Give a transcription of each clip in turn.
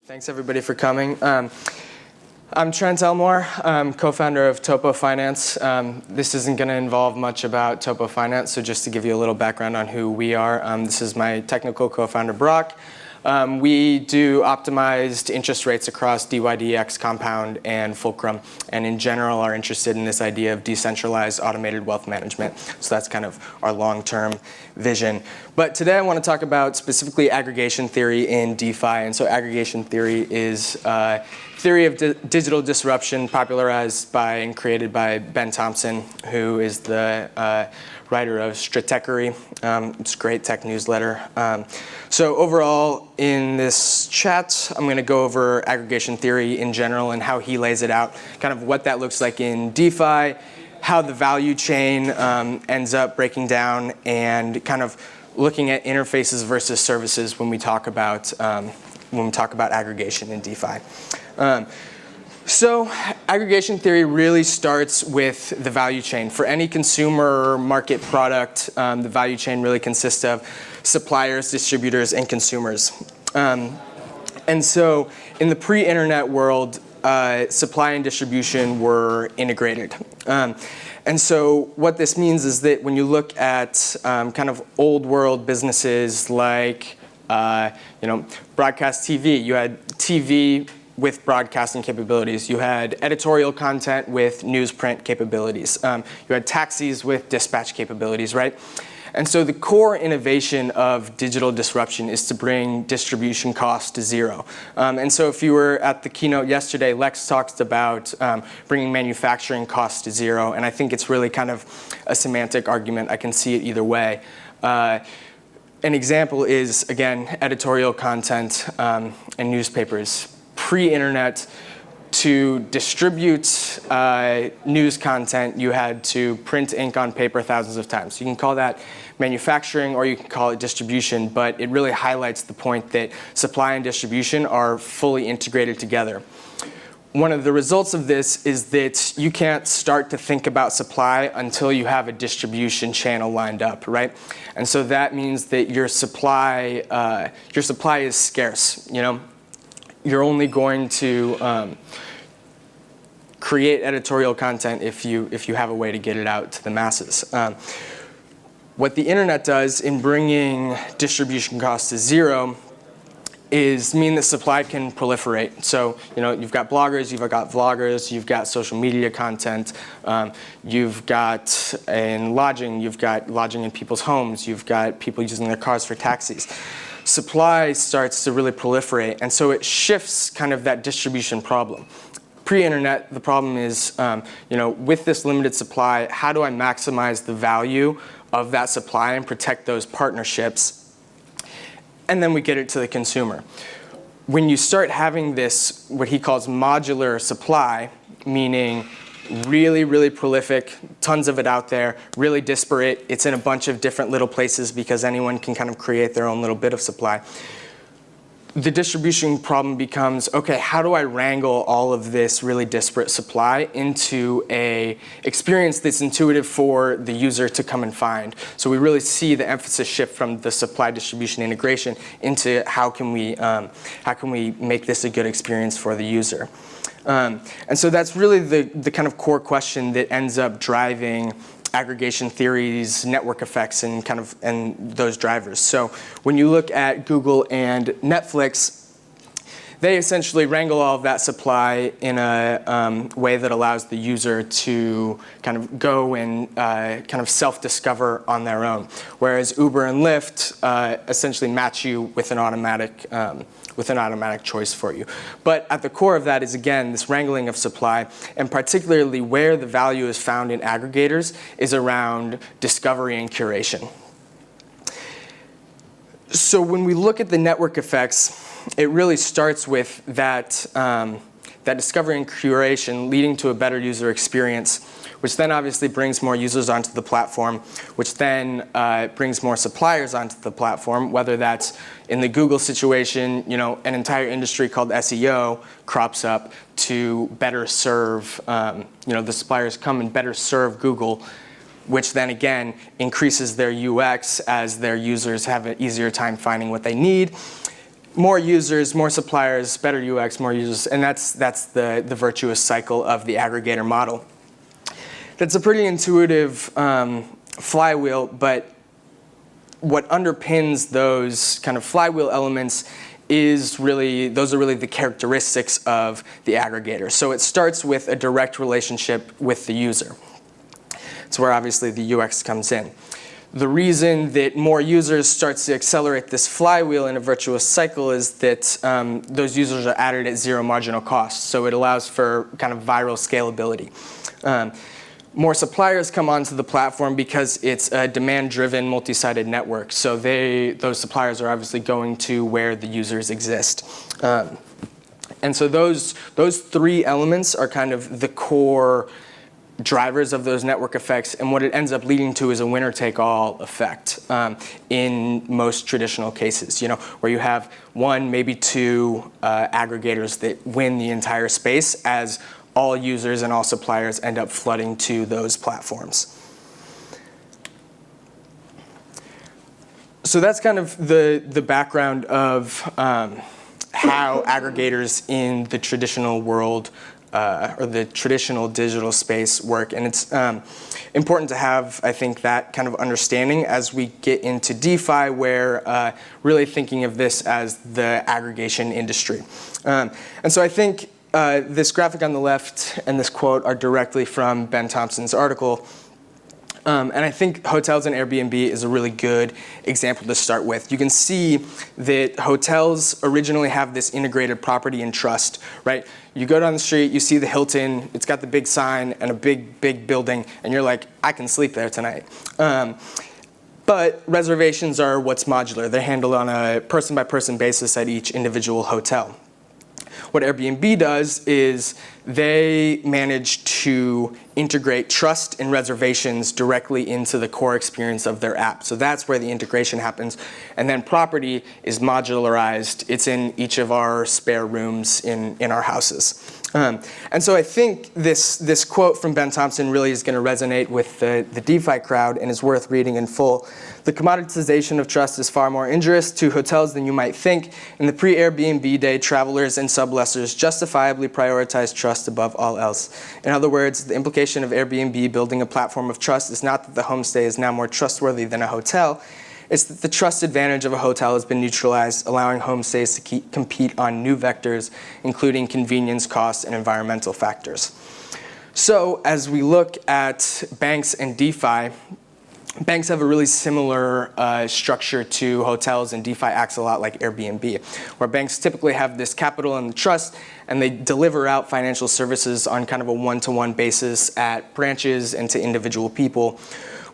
Thanks everybody for coming. I'm Trent Elmore, co-founder of Topo Finance. This isn't going to involve much about Topo Finance, so just to give you a little background on who we are, this is my technical co-founder, Brock. We do optimized interest rates across DYDX, Compound, and Fulcrum, and in general are interested in this idea of decentralized automated wealth management. So that's kind of our long-term vision. But today I want to talk about specifically aggregation theory in DeFi. And so aggregation theory is theory of digital disruption popularized by and created by Ben Thompson, who is the writer of Stratechery. It's a great tech newsletter. So overall, in this chat, I'm going to go over aggregation theory in general and how he lays it out, kind of what that looks like in DeFi, how the value chain ends up breaking down, and kind of looking at interfaces versus services when we talk about aggregation in DeFi. So aggregation theory really starts with the value chain. For any consumer market product, the value chain really consists of suppliers, distributors, and consumers. And so in the pre-internet world, supply and distribution were integrated. And so what this means is that when you look at kind of old world businesses like broadcast TV, you had TV with broadcasting capabilities. You had editorial content with newsprint capabilities. You had taxis with dispatch capabilities, right? And so the core innovation of digital disruption is to bring distribution costs to zero. And so if you were at the keynote yesterday, Lex talked about bringing manufacturing costs to zero. And I think it's really kind of a semantic argument. I can see it either way. An example is, again, editorial content and newspapers. Pre-internet, to distribute news content, you had to print ink on paper thousands of times. You can call that manufacturing or you can call it distribution, but it really highlights the point that supply and distribution are fully integrated together. One of the results of this is that you can't start to think about supply until you have a distribution channel lined up, right? And so that means that your supply is scarce, You're only going to create editorial content if you have a way to get it out to the masses. What the internet does in bringing distribution costs to zero is mean that supply can proliferate. So you've got bloggers, you've got vloggers, you've got social media content, you've got in lodging, you've got lodging in people's homes, you've got people using their cars for taxis. Supply starts to really proliferate, and so it shifts kind of that distribution problem. Pre-internet, the problem is, with this limited supply, how do I maximize the value of that supply and protect those partnerships? And then we get it to the consumer. When you start having this, what he calls modular supply, meaning really, really prolific, tons of it out there, really disparate. It's in a bunch of different little places because anyone can kind of create their own little bit of supply. The distribution problem becomes, okay, how do I wrangle all of this really disparate supply into a experience that's intuitive for the user to come and find? So we really see the emphasis shift from the supply distribution integration into how can we make this a good experience for the user? And so that's really the kind of core question that ends up driving aggregation theories, network effects, and those drivers. So when you look at Google and Netflix, they essentially wrangle all of that supply in a way that allows the user to kind of go and kind of self-discover on their own. Whereas Uber and Lyft essentially match you with an automatic choice for you. But at the core of that is, again, this wrangling of supply, and particularly where the value is found in aggregators is around discovery and curation. So when we look at the network effects, it really starts with that discovery and curation leading to a better user experience, which then obviously brings more users onto the platform, which then brings more suppliers onto the platform, whether that's in the Google situation, an entire industry called SEO crops up to better serve, the suppliers come and better serve Google, which then again increases their UX as their users have an easier time finding what they need. more users, more suppliers, better UX, more users, and that's the virtuous cycle of the aggregator model. That's a pretty intuitive flywheel, but what underpins those kind of flywheel elements is really, those are really the characteristics of the aggregator. So it starts with a direct relationship with the user. It's where obviously the UX comes in. The reason that more users starts to accelerate this flywheel in a virtuous cycle is that those users are added at zero marginal cost. So it allows for kind of viral scalability. More suppliers come onto the platform because it's a demand-driven, multi-sided network. So those suppliers are obviously going to where the users exist. And so those three elements are kind of the core drivers of those network effects, and what it ends up leading to is a winner-take-all effect in most traditional cases, where you have one, maybe two aggregators that win the entire space as all users and all suppliers end up flooding to those platforms. So that's kind of the background of how aggregators in the traditional world or the traditional digital space work. And it's important to have, I think, that kind of understanding as we get into DeFi, where really thinking of this as the aggregation industry. And so I think this graphic on the left and this quote are directly from Ben Thompson's article. And I think hotels and Airbnb is a really good example to start with. You can see that hotels originally have this integrated property and trust, right? You go down the street, you see the Hilton, it's got the big sign and a big building, and you're like, I can sleep there tonight. But reservations are what's modular. They're handled on a person-by-person basis at each individual hotel. What Airbnb does is they manage to integrate trust and reservations directly into the core experience of their app. So that's where the integration happens. And then property is modularized. It's in each of our spare rooms in our houses. And so I think this quote from Ben Thompson really is going to resonate with the DeFi crowd and is worth reading in full. The commoditization of trust is far more injurious to hotels than you might think. In the pre-Airbnb day, travelers and sublessors justifiably prioritized trust above all else. In other words, the implication of Airbnb building a platform of trust is not that the homestay is now more trustworthy than a hotel. It's that the trust advantage of a hotel has been neutralized, allowing homestays to compete on new vectors, including convenience, cost, and environmental factors. So as we look at banks and DeFi, banks have a really similar structure to hotels, and DeFi acts a lot like Airbnb, where banks typically have this capital and trust, and they deliver out financial services on kind of a one-to-one basis at branches and to individual people,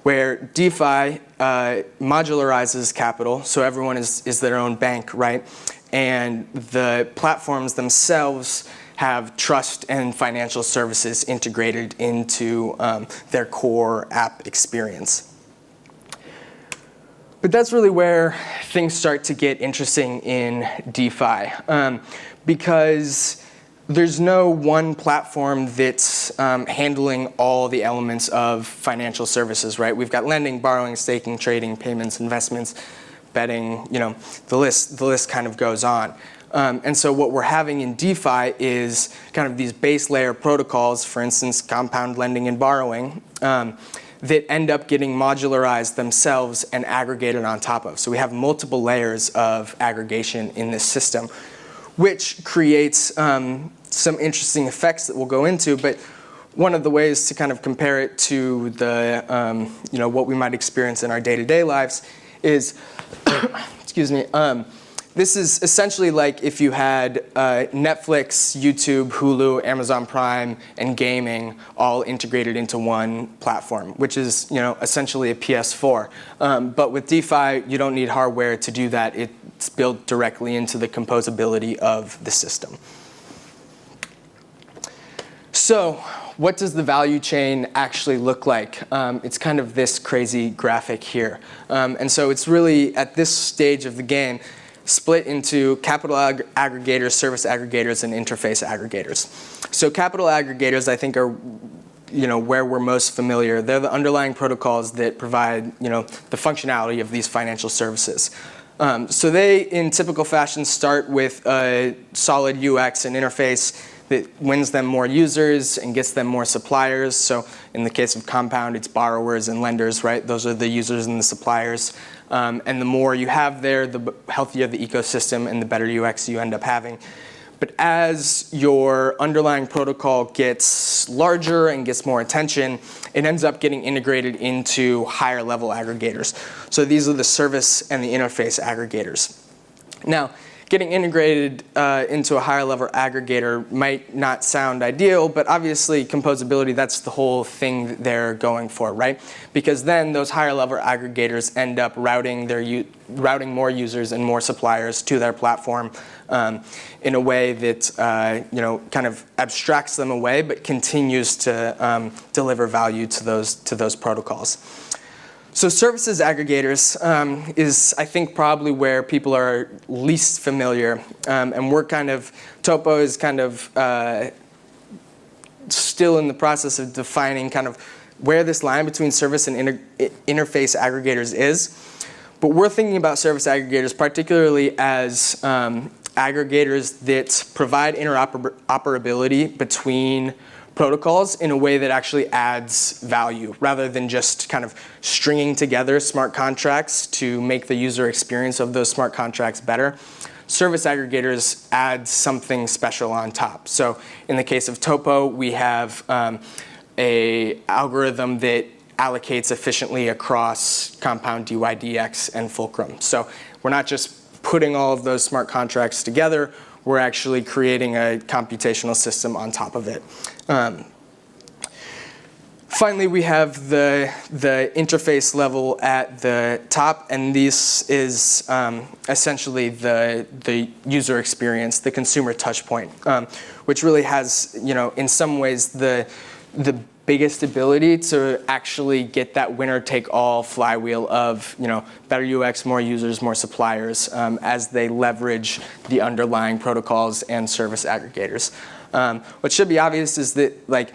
where DeFi modularizes capital, so everyone is their own bank, right? And the platforms themselves have trust and financial services integrated into their core app experience. But that's really where things start to get interesting in DeFi, because there's no one platform that's handling all the elements of financial services, right? We've got lending, borrowing, staking, trading, payments, investments, betting, the list kind of goes on. And so what we're having in DeFi is kind of these base layer protocols, for instance, compound lending and borrowing, that end up getting modularized themselves and aggregated on top of. So we have multiple layers of aggregation in this system, which creates some interesting effects that we'll go into. But one of the ways to kind of compare it to the, what we might experience in our day-to-day lives is, excuse me, this is essentially like if you had Netflix, YouTube, Hulu, Amazon Prime, and gaming all integrated into one platform, which is essentially a PS4. But with DeFi, you don't need hardware to do that. It's built directly into the composability of the system. So what does the value chain actually look like? It's kind of this crazy graphic here. And so it's really, at this stage of the game, split into capital aggregators, service aggregators, and interface aggregators. So capital aggregators, I think, are where we're most familiar. They're the underlying protocols that provide the functionality of these financial services. So they, in typical fashion, start with a solid UX and interface that wins them more users and gets them more suppliers. So in the case of Compound, it's borrowers and lenders, right? Those are the users and the suppliers. And the more you have there, the healthier the ecosystem and the better UX you end up having. But as your underlying protocol gets larger and gets more attention, it ends up getting integrated into higher level aggregators. So these are the service and the interface aggregators. Now, getting integrated into a higher level aggregator might not sound ideal, but obviously composability, that's the whole thing that they're going for, right? Because then those higher level aggregators end up routing more users and more suppliers to their platform in a way that kind of abstracts them away, but continues to deliver value to those protocols. So services aggregators is, I think, probably where people are least familiar. And we're Topo is kind of still in the process of defining kind of where this line between service and interface aggregators is. But we're thinking about service aggregators particularly as aggregators that provide interoperability between protocols in a way that actually adds value, rather than just kind of stringing together smart contracts to make the user experience of those smart contracts better. Service aggregators add something special on top. So in the case of Topo, we have a algorithm that allocates efficiently across Compound, DYDX, and Fulcrum. So we're not just putting all of those smart contracts together, we're actually creating a computational system on top of it. Finally, we have the interface level at the top, and this is essentially the user experience, the consumer touch point, which really has, in some ways, the biggest ability to actually get that winner-take-all flywheel of, better UX, more users, more suppliers, as they leverage the underlying protocols and service aggregators. What should be obvious is that,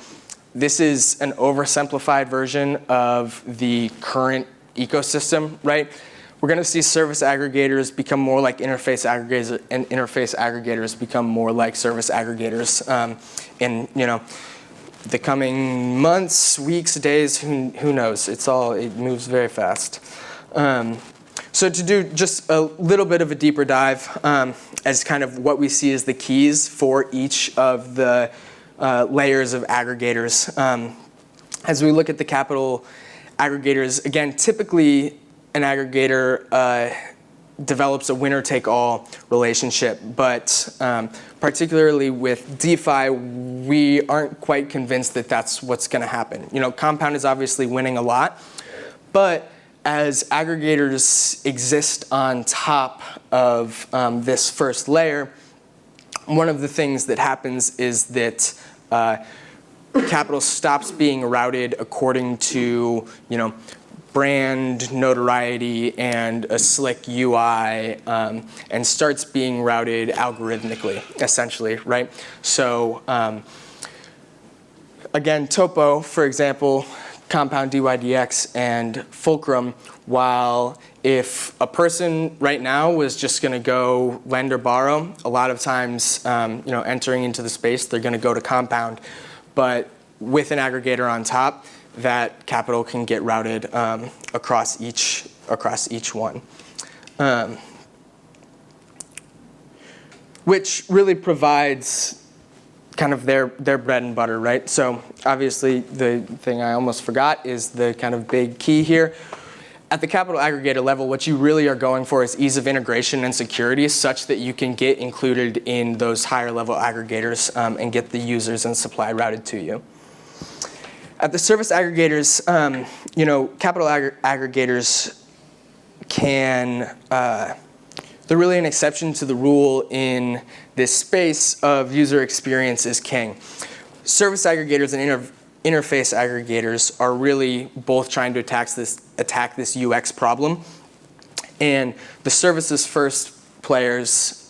this is an oversimplified version of the current ecosystem, right? We're going to see service aggregators become more like interface aggregators, and interface aggregators become more like service aggregators in, the coming months, weeks, days, who knows? It moves very fast. So to do just a little bit of a deeper dive as kind of what we see as the keys for each of the layers of aggregators. As we look at the capital aggregators, again, typically an aggregator develops a winner-take-all relationship, but particularly with DeFi, we aren't quite convinced that that's what's going to happen. Compound is obviously winning a lot, but as aggregators exist on top of this first layer, one of the things that happens is that capital stops being routed according to, brand notoriety and a slick UI, and starts being routed algorithmically, essentially, right? So again, Topo, for example, Compound, DYDX, and Fulcrum, while if a person right now was just going to go lend or borrow, a lot of times, entering into the space, they're going to go to Compound. But with an aggregator on top, that capital can get routed across each one, which really provides kind of their bread and butter, right? So obviously, the thing I almost forgot is the kind of big key here. At the capital aggregator level, what you really are going for is ease of integration and security, such that you can get included in those higher level aggregators and get the users and supply routed to you. At the service aggregators, capital aggregators can, they're really an exception to the rule in this space of user experience is king. Service aggregators and interface aggregators are really both trying to attack this UX problem. And the services first players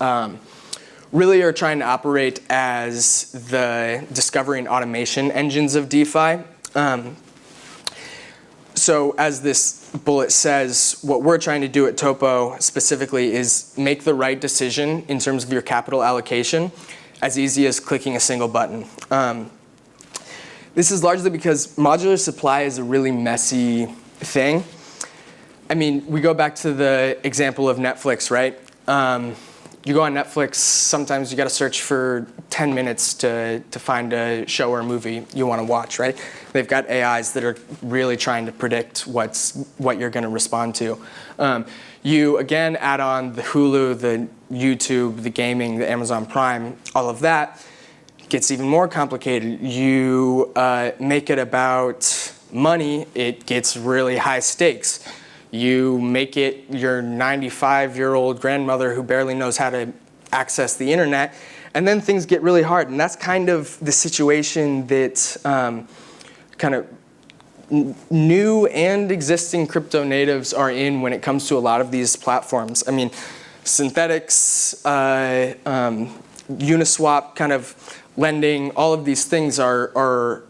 really are trying to operate as the discovery and automation engines of DeFi. So as this bullet says, what we're trying to do at Topo specifically is make the right decision in terms of your capital allocation as easy as clicking a single button. This is largely because modular supply is a really messy thing. I mean, we go back to the example of Netflix, right? You go on Netflix, sometimes you got to search for 10 minutes to find a show or a movie you want to watch, right? They've got AIs that are really trying to predict what you're going to respond to. You, again, add on the Hulu, the YouTube, the gaming, the Amazon Prime, all of that gets even more complicated. You make it about money, it gets really high stakes. You make it your 95-year-old grandmother who barely knows how to access the internet, and then things get really hard. And that's kind of the situation that kind of new and existing crypto natives are in when it comes to a lot of these platforms. I mean, synthetics, Uniswap kind of lending, all of these things are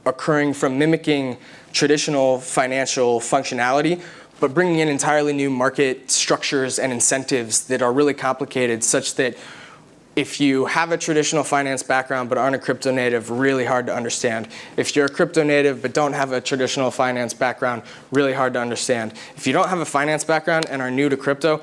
occurring from mimicking traditional financial functionality, but bringing in entirely new market structures and incentives that are really complicated, such that if you have a traditional finance background but aren't a crypto native, really hard to understand. If you're a crypto native but don't have a traditional finance background, really hard to understand. If you don't have a finance background and are new to crypto,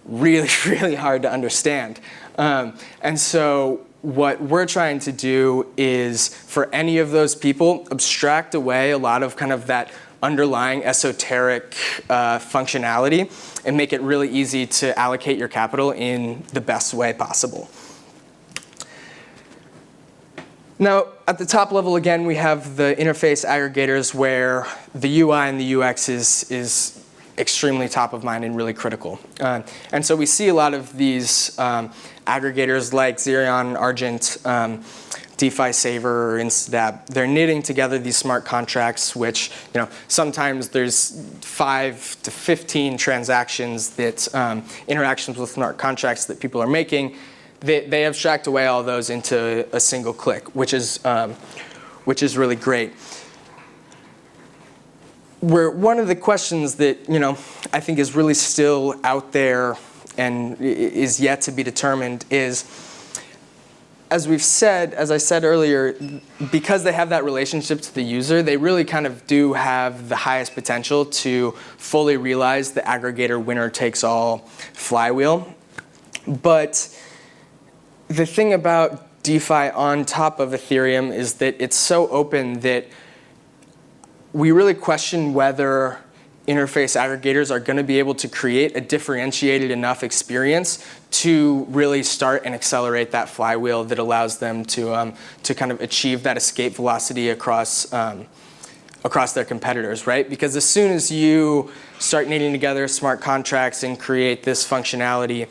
really, really hard to understand. And so what we're trying to do is, for any of those people, abstract away a lot of kind of that underlying esoteric functionality and make it really easy to allocate your capital in the best way possible. Now, at the top level, again, we have the interface aggregators where the UI and the UX is extremely top of mind and really critical. And so we see a lot of these aggregators like Xerion, Argent, DeFi Saver, or Instadab. They're knitting together these smart contracts, which sometimes there's 5 to 15 transactions that interactions with smart contracts that people are making. They abstract away all those into a single click, which is really great. One of the questions that I think is really still out there and is yet to be determined is, as I said earlier, because they have that relationship to the user, they really kind of do have the highest potential to fully realize the aggregator winner-takes-all flywheel. But the thing about DeFi on top of Ethereum is that it's so open that we really question whether interface aggregators are going to be able to create a differentiated enough experience to really start and accelerate that flywheel that allows them to kind of achieve that escape velocity across their competitors, right? Because as soon as you start knitting together smart contracts and create this functionality,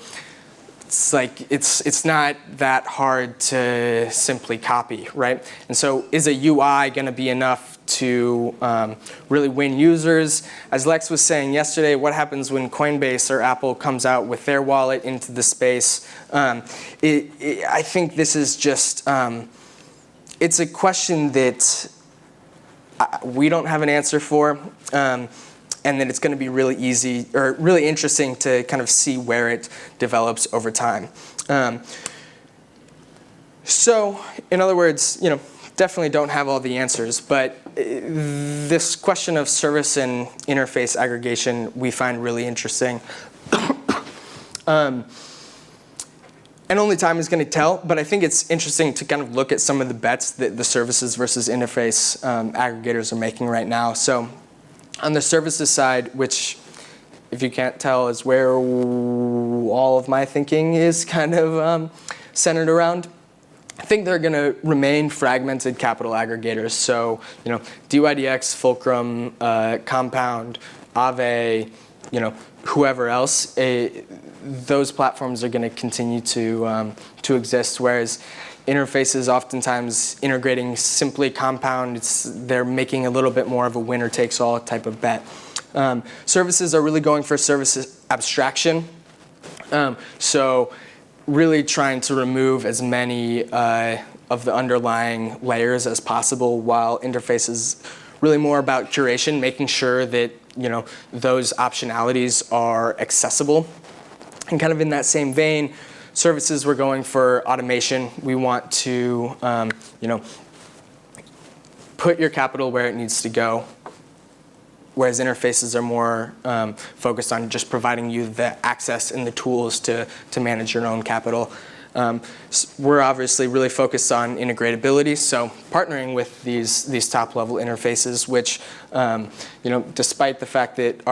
it's not that hard to simply copy, right? And so is a UI going to be enough to really win users? As Lex was saying yesterday, what happens when Coinbase or Apple comes out with their wallet into the space? I think this is just, it's a question that we don't have an answer for. And then it's going to be really easy or really interesting to kind of see where it develops over time. So, in other words, definitely don't have all the answers, but this question of service and interface aggregation we find really interesting. And only time is going to tell, but I think it's interesting to kind of look at some of the bets that the services versus interface aggregators are making right now. So, on the services side, which, if you can't tell, is where all of my thinking is kind of centered around, I think they're going to remain fragmented capital aggregators. So, DYDX, Fulcrum, Compound, Aave, whoever else, those platforms are going to continue to exist. Whereas interfaces oftentimes integrating simply Compound, they're making a little bit more of a winner-takes-all type of bet. Services are really going for services abstraction. So really trying to remove as many of the underlying layers as possible, while interfaces really more about curation, making sure that those optionalities are accessible. And kind of in that same vein, services, we're going for automation. We want to put your capital where it needs to go, whereas interfaces are more focused on just providing you the access and the tools to manage your own capital. We're obviously really focused on integratability, so partnering with these top-level interfaces, which, despite the fact that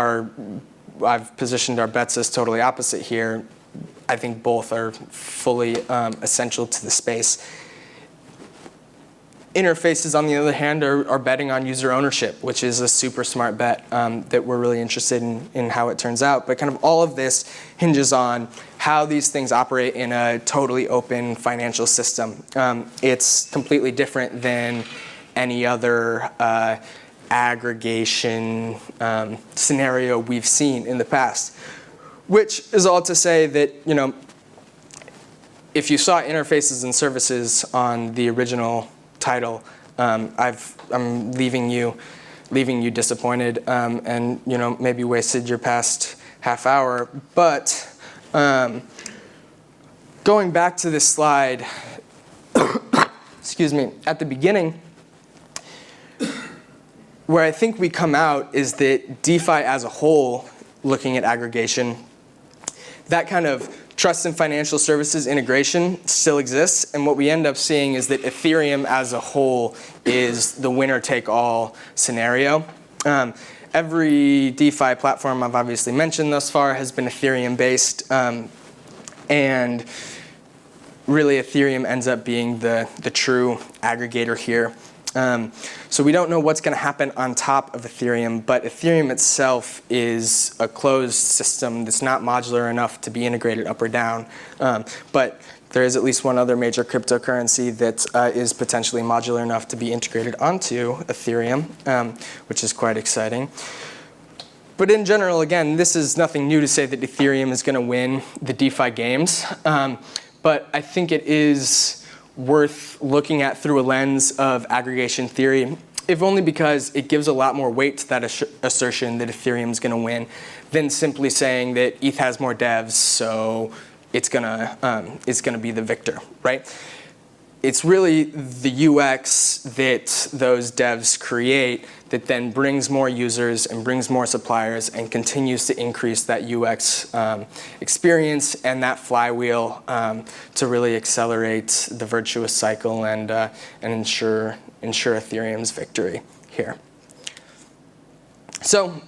I've positioned our bets as totally opposite here, I think both are fully essential to the space. Interfaces, on the other hand, are betting on user ownership, which is a super smart bet that we're really interested in how it turns out. But kind of all of this hinges on how these things operate in a totally open financial system. It's completely different than any other aggregation scenario we've seen in the past. Which is all to say that, if you saw interfaces and services on the original title, I'm leaving you disappointed, and maybe wasted your past half hour. But going back to this slide, excuse me, at the beginning, where I think we come out is that DeFi as a whole, looking at aggregation, that kind of trust and financial services integration still exists, and what we end up seeing is that Ethereum as a whole is the winner-take-all scenario. Every DeFi platform I've obviously mentioned thus far has been Ethereum-based, and really Ethereum ends up being the true aggregator here. So we don't know what's going to happen on top of Ethereum, but Ethereum itself is a closed system that's not modular enough to be integrated up or down. But there is at least one other major cryptocurrency that is potentially modular enough to be integrated onto Ethereum, which is quite exciting. But in general, again, this is nothing new to say that Ethereum is going to win the DeFi games. But I think it is worth looking at through a lens of aggregation theory, if only because it gives a lot more weight to that assertion that Ethereum is going to win than simply saying that ETH has more devs, so it's gonna be the victor, right? It's really the UX that those devs create that then brings more users and brings more suppliers and continues to increase that UX experience and that flywheel to really accelerate the virtuous cycle and ensure Ethereum's victory here. So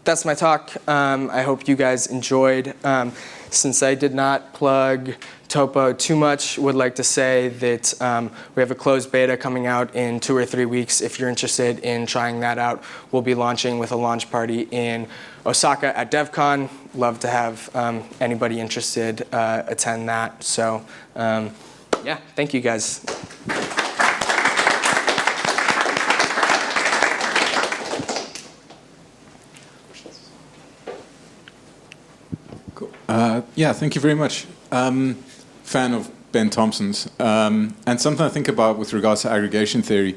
that's my talk. I hope you guys enjoyed. Since I did not plug Topo too much, would like to say that we have a closed beta coming out in 2 or 3 weeks. If you're interested in trying that out, we'll be launching with a launch party in Osaka at DevCon. Love to have anybody interested attend that. So yeah, thank you guys. Yeah, thank you very much. Fan of Ben Thompson's. And something I think about with regards to aggregation theory,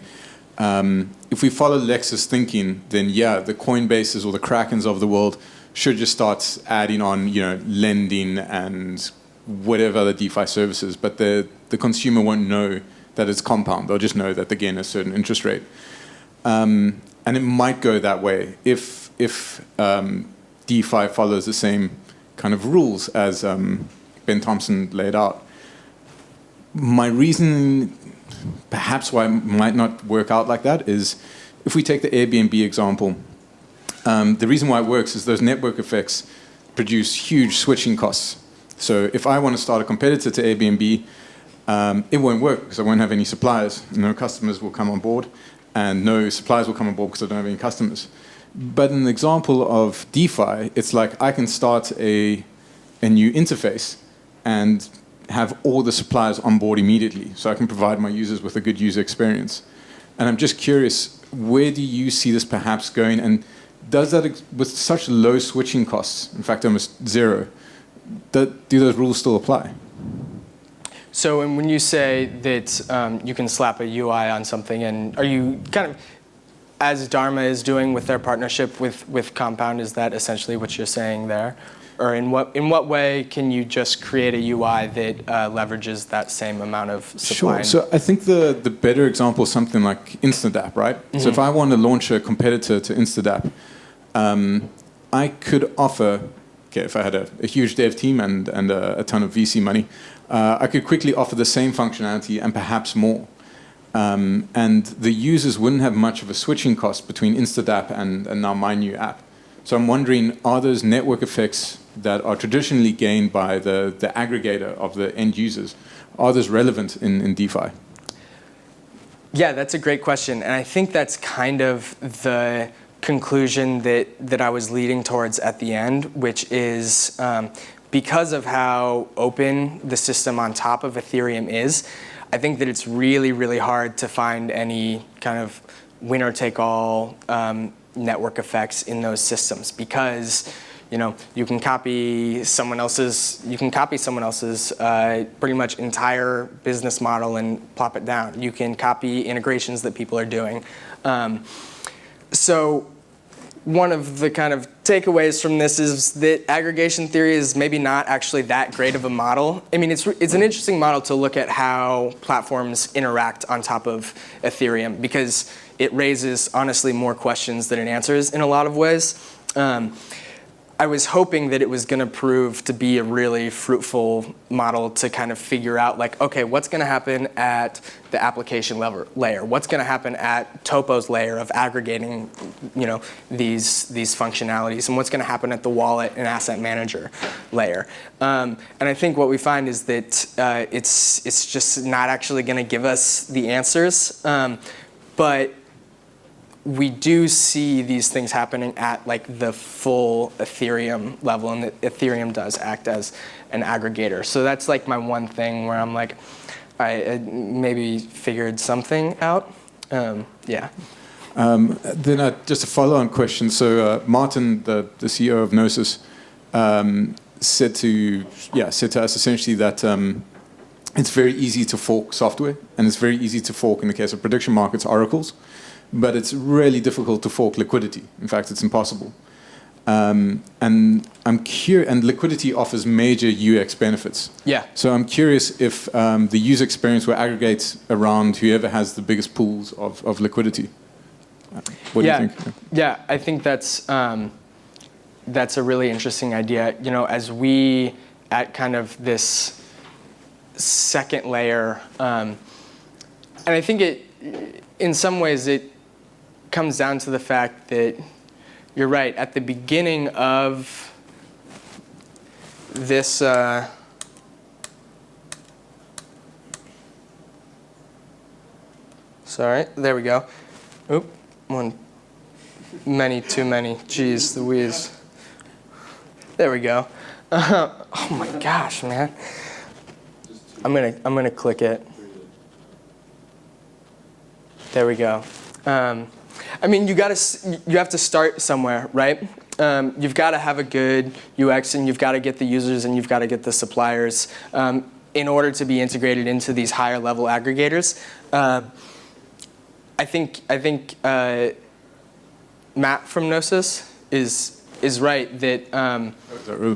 if we follow Lex's thinking, then yeah, the Coinbases or the Krakens of the world should just start adding on, lending and whatever other DeFi services. But the consumer won't know that it's compound. They'll just know that they gain a certain interest rate. And it might go that way if DeFi follows the same kind of rules as Ben Thompson laid out. My reason, perhaps why it might not work out like that, is if we take the Airbnb example, the reason why it works is those network effects produce huge switching costs. So if I want to start a competitor to Airbnb, it won't work because I won't have any suppliers. No customers will come on board, and no suppliers will come on board because I don't have any customers. But in the example of DeFi, it's like I can start a new interface and have all the suppliers on board immediately, so I can provide my users with a good user experience. And I'm just curious, where do you see this perhaps going? And does that, with such low switching costs, in fact almost zero, do those rules still apply? So when you say that you can slap a UI on something, and are you kind of, as Dharma is doing with their partnership with Compound, is that essentially what you're saying there? Or in what way can you just create a UI that leverages that same amount of supply? Sure. So I think the better example is something like InstantApp, right? Mm-hmm. So if I want to launch a competitor to InstantApp, I could offer, if I had a huge dev team and a ton of VC money, I could quickly offer the same functionality and perhaps more. And the users wouldn't have much of a switching cost between InstantApp and now my new app. So I'm wondering, are those network effects that are traditionally gained by the aggregator of the end users, are those relevant in DeFi? Yeah, that's a great question. And I think that's kind of the conclusion that I was leading towards at the end, which is because of how open the system on top of Ethereum is, I think that it's really, really hard to find any kind of winner-take-all network effects in those systems, because you can copy someone else's pretty much entire business model and plop it down. You can copy integrations that people are doing. So one of the kind of takeaways from this is that aggregation theory is maybe not actually that great of a model. I mean, it's an interesting model to look at how platforms interact on top of Ethereum, because it raises, honestly, more questions than it answers in a lot of ways. I was hoping that it was going to prove to be a really fruitful model to kind of figure out, like, okay, what's going to happen at the application layer? What's going to happen at Topo's layer of aggregating, these functionalities, and what's going to happen at the wallet and asset manager layer? And I think what we find is that it's just not actually going to give us the answers, but we do see these things happening at like the full Ethereum level, and that Ethereum does act as an aggregator. So that's like my one thing where I'm like, I maybe figured something out. Yeah. Then just a follow-on question. So Martin, the CEO of Gnosis, said to us essentially that it's very easy to fork software, and it's very easy to fork, in the case of prediction markets, oracles. But it's really difficult to fork liquidity. In fact, it's impossible. And I'm curious, and liquidity offers major UX benefits. Yeah. So I'm curious if the user experience will aggregate around whoever has the biggest pools of liquidity. What do you think? Yeah, I think that's a really interesting idea. As we at kind of this second layer, and I think in some ways it comes down to the fact that you're right, at the beginning of this sorry, there we go. Oop, too many. Jeez Louise. There we go. Oh my gosh, man. I'm gonna click it. There we go. I mean, you have to start somewhere, right? You've got to have a good UX, and you've got to get the users, and you've got to get the suppliers in order to be integrated into these higher level aggregators. I think Matt from Gnosis is right that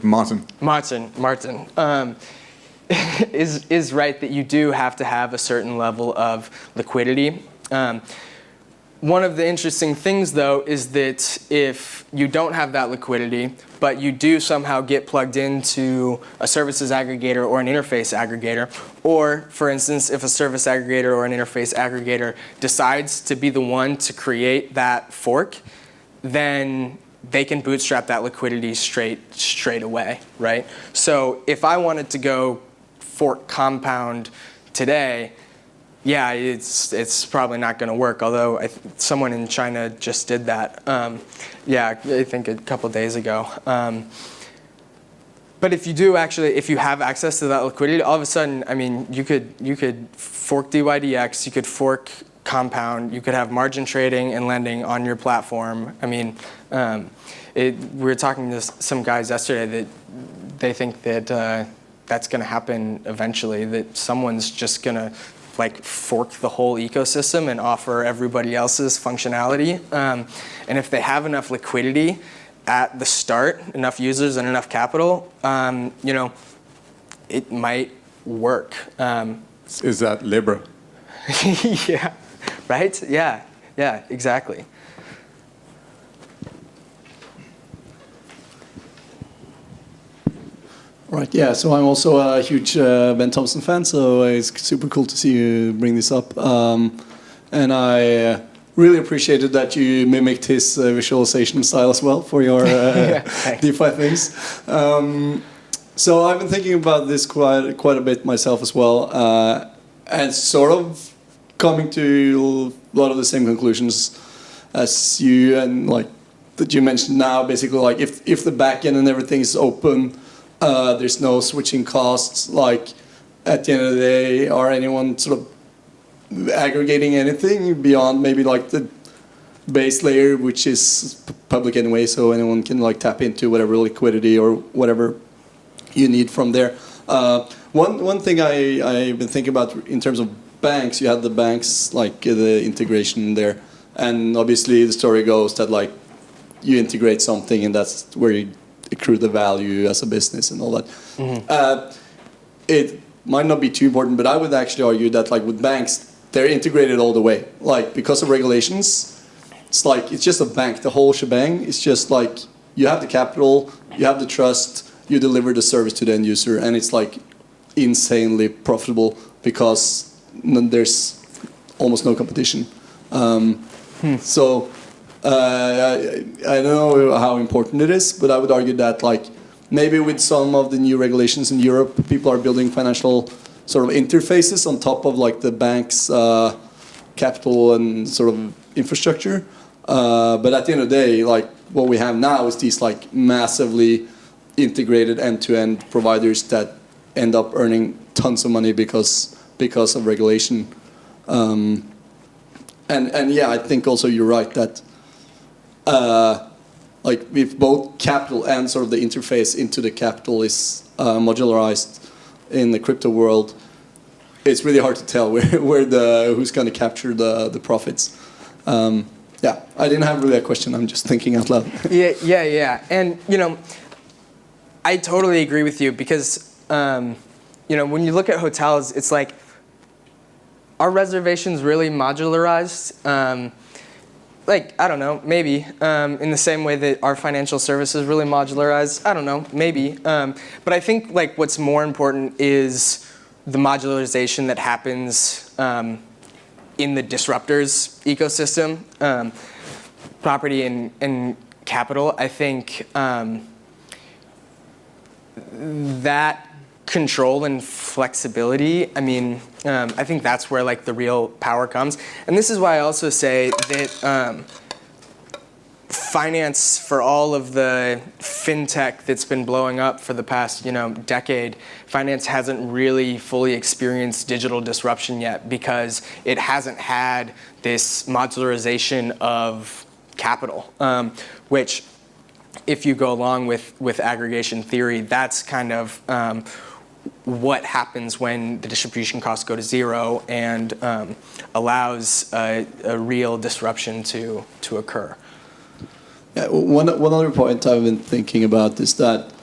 Martin is right that you do have to have a certain level of liquidity. One of the interesting things, though, is that if you don't have that liquidity, but you do somehow get plugged into a services aggregator or an interface aggregator, or, for instance, if a service aggregator or an interface aggregator decides to be the one to create that fork, then they can bootstrap that liquidity straight away, right? So if I wanted to go fork Compound today, yeah, it's probably not going to work, although someone in China just did that. I think a couple days ago. But if you have access to that liquidity, all of a sudden, I mean, you could fork DYDX, you could fork Compound, you could have margin trading and lending on your platform. I mean, we were talking to some guys yesterday that they think that that's going to happen eventually, that someone's just going to like fork the whole ecosystem and offer everybody else's functionality. And if they have enough liquidity at the start, enough users and enough capital, you know, it might work. Is that Libra? Yeah, right? Yeah, exactly. Right, yeah, so I'm also a huge Ben Thompson fan, so it's super cool to see you bring this up. And I really appreciated that you mimicked his visualization style as well for your DeFi things. So I've been thinking about this quite a bit myself as well, and sort of coming to a lot of the same conclusions as you, and like that you mentioned now, basically like if the backend and everything is open, there's no switching costs, like at the end of the day, are anyone sort of aggregating anything beyond maybe like the base layer, which is public anyway, so anyone can like tap into whatever liquidity or whatever you need from there. One thing I've been thinking about in terms of banks, you had the banks, like the integration there, and obviously the story goes that like you integrate something and that's where you accrue the value as a business and all that. Mm-hmm. It might not be too important, but I would actually argue that like with banks, they're integrated all the way. Like because of regulations, it's just a bank, the whole shebang. It's just like you have the capital, you have the trust, you deliver the service to the end user, and it's like insanely profitable because there's almost no competition. So I don't know how important it is, but I would argue that like maybe with some of the new regulations in Europe, people are building financial sort of interfaces on top of like the bank's capital and sort of infrastructure. But at the end of the day, like what we have now is these like massively integrated end-to-end providers that end up earning tons of money because of regulation. And yeah, I think also you're right that like if both capital and sort of the interface into the capital is modularized in the crypto world, it's really hard to tell who's going to capture the profits. Yeah, I didn't have really a question. I'm just thinking out loud. Yeah. And, you know, I totally agree with you because, you know, when you look at hotels, it's like, are reservations really modularized? Like, I don't know, maybe. In the same way that our financial services really modularized, I don't know, maybe. But I think like what's more important is the modularization that happens in the disruptors ecosystem, property and capital. I think that control and flexibility, I mean, I think that's where like the real power comes. And this is why I also say that finance, for all of the fintech that's been blowing up for the past, you know, decade, finance hasn't really fully experienced digital disruption yet because it hasn't had this modularization of capital, which if you go along with aggregation theory, that's kind of what happens when the distribution costs go to zero and allows a real disruption to occur. Yeah, one other point I've been thinking about is that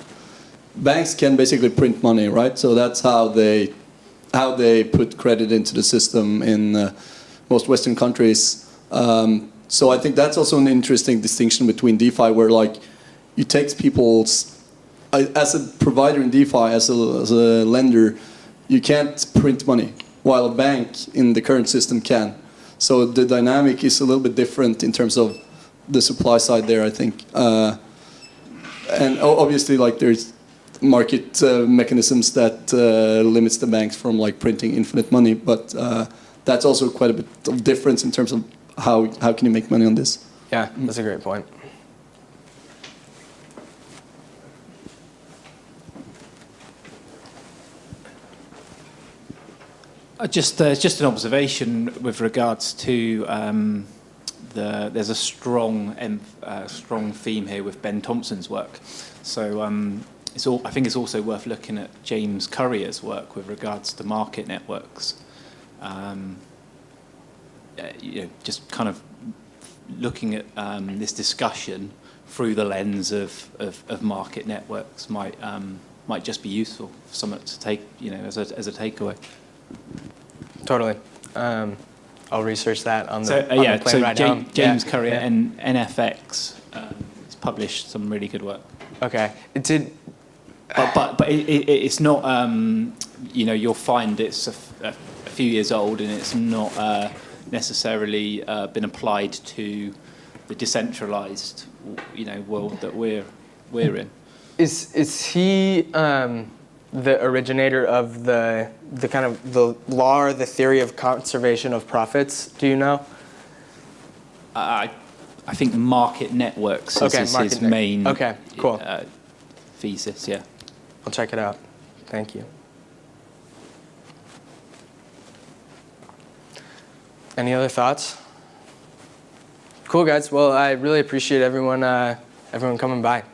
banks can basically print money, right? So that's how they put credit into the system in most Western countries. So I think that's also an interesting distinction between DeFi, where like you take people's, as a provider in DeFi, as a lender, you can't print money, while a bank in the current system can. So the dynamic is a little bit different in terms of the supply side there, I think. And obviously, like there's market mechanisms that limits the banks from like printing infinite money, but that's also quite a bit of difference in terms of how can you make money on this. Yeah, that's a great point. Just an observation with regards to there's a strong theme here with Ben Thompson's work. So I think it's also worth looking at James Currier's work with regards to market networks. just kind of looking at this discussion through the lens of market networks might just be useful for someone to take, as a takeaway. Totally. I'll research that on the, on the plane so ride home. James Currier and NFX has published some really good work. Okay. It did. But it's not. You'll find it's a few years old, and it's not necessarily been applied to the decentralized, world that we're in. Is he the originator of the kind of the law or the theory of conservation of profits? Do you know? I think market networks is his main. Okay, cool. Thesis, yeah. I'll check it out. Thank you. Any other thoughts? Cool, guys. Well, I really appreciate everyone coming by.